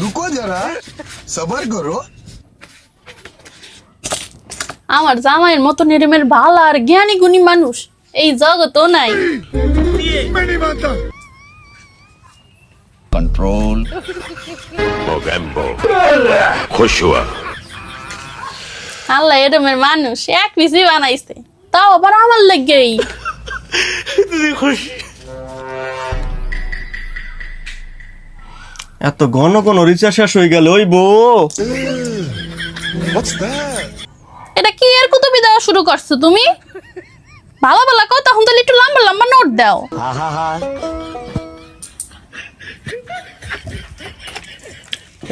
रुको जरा सबर करो আমার জামাইয়ের মতো নিরমের ভালো আর জ্ঞানী গুণী মানুষ এই জগতও নাই। कंट्रोल मोगेम्बो खुश हुआ আল্লাহ এরমের মানুষ এক পিসি বানাইছে, তাও আবার আমার লেগেই। এত ঘন ঘন রিচার্জ শেষ হয়ে গেল ওই বউ। এটা কি এর কুতুবি দেওয়া শুরু করছো তুমি? ভালো ভালো কও, তখন তাহলে একটু লম্বা লম্বা নোট দাও।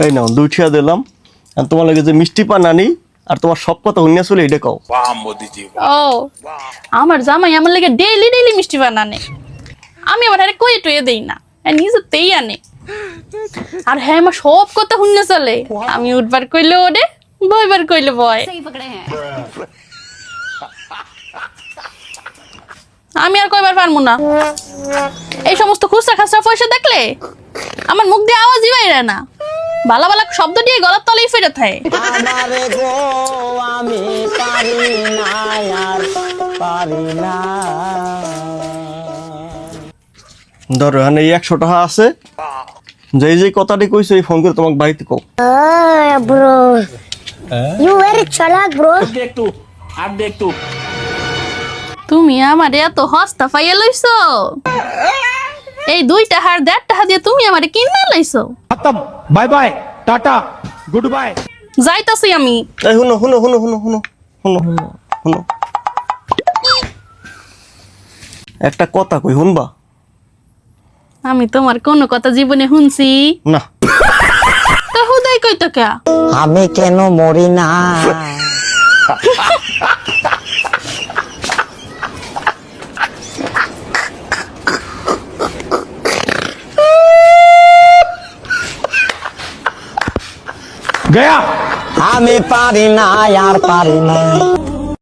এই নাও 2 টাকা দিলাম, আর তোমার লাগে যে মিষ্টি পান আনি আর তোমার সব কথা হইনা চলে এটা কও। ও আমার জামাই আমার লাগে ডেইলি ডেইলি মিষ্টি বানানে, আমি আবার আরে কই টুয়ে দেই না, নিজেতেই আনে। আর হ্যাঁ আমার সব কথা শুনে চলে, আমি উঠবার কইলে ওরে, বইবার কইলে বয়। আমি আর কইবার পারবো না, এই সমস্ত খুচরা খাচরা পয়সা দেখলে আমার মুখ দিয়ে আওয়াজই বাইরে না, ভালো ভালো শব্দ দিয়ে গলার তলেই ফেরে থাকে। ধরো এখানে 100 টাকা আছে, যে কথাটি কইছো এই ফোন করে তোমাকে বাড়িতে কও। Bro, you very chalak, bro. তুমি আমার এত হস্তা পাইয়া লইছো, এই 2 টাকা আর 1.5 টাকা দিয়ে তুমি আমারে কিনা লইছো। खत्म bye bye tata goodbye যাইতাছি আমি। এই শুনো শুনো শুনো শুনো শুনো শুনো শুনো, একটা কথা কই শুনবা? আমি তোমার কোনো কথা জীবনে শুনছি না। তো হুদাই কইতো কে? আমি কেন মরি না? गया আমি পারি না আর পারি না।